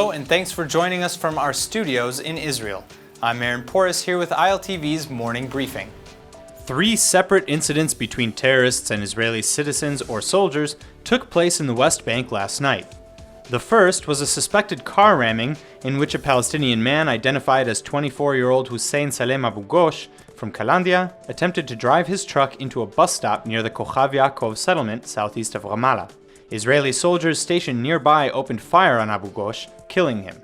Hello, and thanks for joining us from our studios in Israel. I'm Aaron Porras here with ILTV's Morning Briefing. 3 separate incidents between terrorists and Israeli citizens or soldiers took place in the West Bank last night. The first was a suspected car ramming in which a Palestinian man identified as 24-year-old Hussein Salem Abu Ghosh from Kalandia attempted to drive his truck into a bus stop near the Kochav Yaakov settlement southeast of Ramallah. Israeli soldiers stationed nearby opened fire on Abu Ghosh, killing him.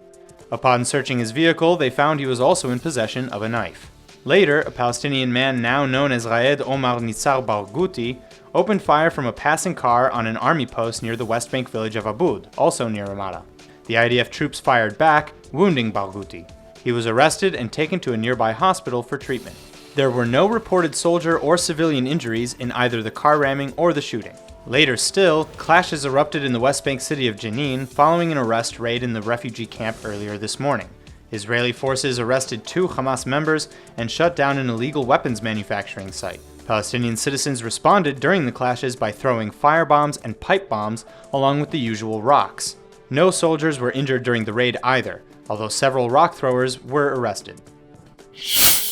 Upon searching his vehicle, they found he was also in possession of a knife. Later, a Palestinian man now known as Raed Omar Nitzar Barghouti opened fire from a passing car on an army post near the West Bank village of Abud, also near Ramallah. The IDF troops fired back, wounding Barghouti. He was arrested and taken to a nearby hospital for treatment. There were no reported soldier or civilian injuries in either the car ramming or the shooting. Later still, clashes erupted in the West Bank city of Jenin following an arrest raid in the refugee camp earlier this morning. Israeli forces arrested 2 Hamas members and shut down an illegal weapons manufacturing site. Palestinian citizens responded during the clashes by throwing firebombs and pipe bombs along with the usual rocks. No soldiers were injured during the raid either, although several rock throwers were arrested.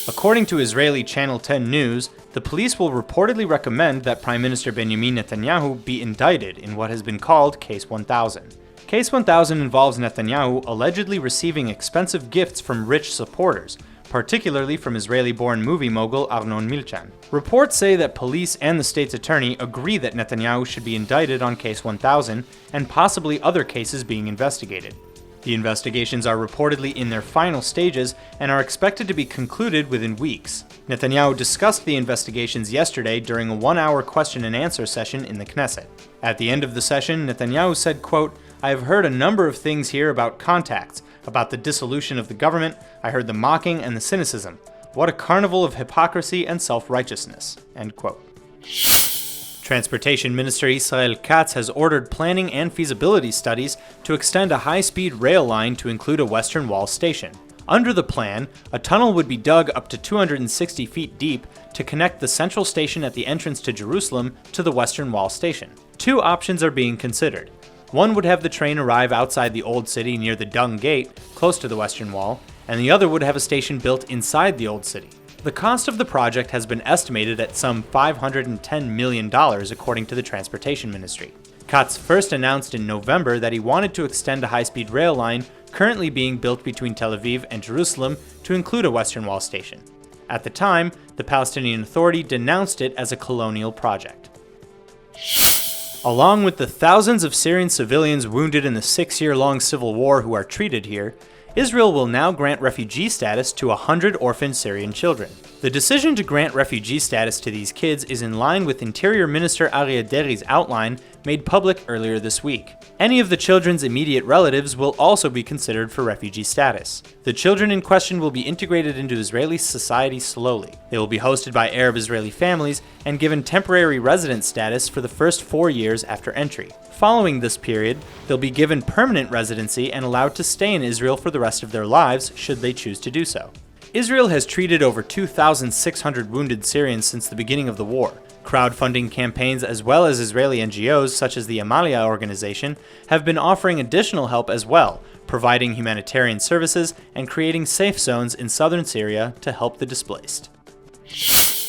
According to Israeli Channel 10 News, the police will reportedly recommend that Prime Minister Benjamin Netanyahu be indicted in what has been called Case 1000. Case 1000 involves Netanyahu allegedly receiving expensive gifts from rich supporters, particularly from Israeli-born movie mogul Arnon Milchan. Reports say that police and the state's attorney agree that Netanyahu should be indicted on Case 1000 and possibly other cases being investigated. The investigations are reportedly in their final stages and are expected to be concluded within weeks. Netanyahu discussed the investigations yesterday during a 1-hour question and answer session in the Knesset. At the end of the session, Netanyahu said, quote, "I have heard a number of things here about contacts, about the dissolution of the government. I heard the mocking and the cynicism. What a carnival of hypocrisy and self-righteousness." End quote. Transportation Minister Israel Katz has ordered planning and feasibility studies to extend a high-speed rail line to include a Western Wall station. Under the plan, a tunnel would be dug up to 260 feet deep to connect the central station at the entrance to Jerusalem to the Western Wall station. 2 options are being considered. One would have the train arrive outside the Old City near the Dung Gate, close to the Western Wall, and the other would have a station built inside the Old City. The cost of the project has been estimated at some $510 million, according to the Transportation Ministry. Katz first announced in November that he wanted to extend a high-speed rail line currently being built between Tel Aviv and Jerusalem to include a Western Wall station. At the time, the Palestinian Authority denounced it as a colonial project. Along with the thousands of Syrian civilians wounded in the 6-year-long civil war who are treated here, Israel will now grant refugee status to 100 orphaned Syrian children. The decision to grant refugee status to these kids is in line with Interior Minister Aryeh Deri's outline made public earlier this week. Any of the children's immediate relatives will also be considered for refugee status. The children in question will be integrated into Israeli society slowly. They will be hosted by Arab Israeli families and given temporary resident status for the first 4 years after entry. Following this period, they'll be given permanent residency and allowed to stay in Israel for the rest of their lives should they choose to do so. Israel has treated over 2,600 wounded Syrians since the beginning of the war. Crowdfunding campaigns as well as Israeli NGOs such as the Amalia organization have been offering additional help as well, providing humanitarian services and creating safe zones in southern Syria to help the displaced.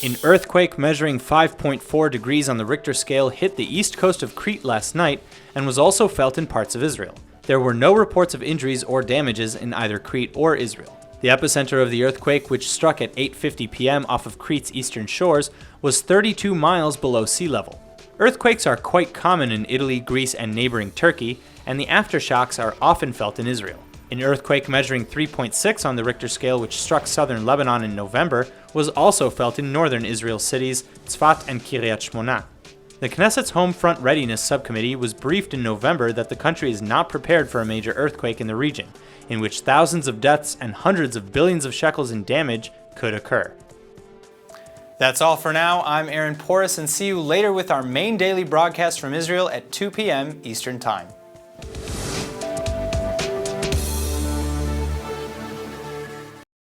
An earthquake measuring 5.4 degrees on the Richter scale hit the east coast of Crete last night and was also felt in parts of Israel. There were no reports of injuries or damages in either Crete or Israel. The epicenter of the earthquake, which struck at 8:50 p.m. off of Crete's eastern shores, was 32 miles below sea level. Earthquakes are quite common in Italy, Greece, and neighboring Turkey, and the aftershocks are often felt in Israel. An earthquake measuring 3.6 on the Richter scale, which struck southern Lebanon in November, was also felt in northern Israel cities Tzfat and Kiryat Shmona. The Knesset's Home Front Readiness Subcommittee was briefed in November that the country is not prepared for a major earthquake in the region, in which thousands of deaths and hundreds of billions of shekels in damage could occur. That's all for now. I'm Aaron Porras, and see you later with our main daily broadcast from Israel at 2 p.m. Eastern Time.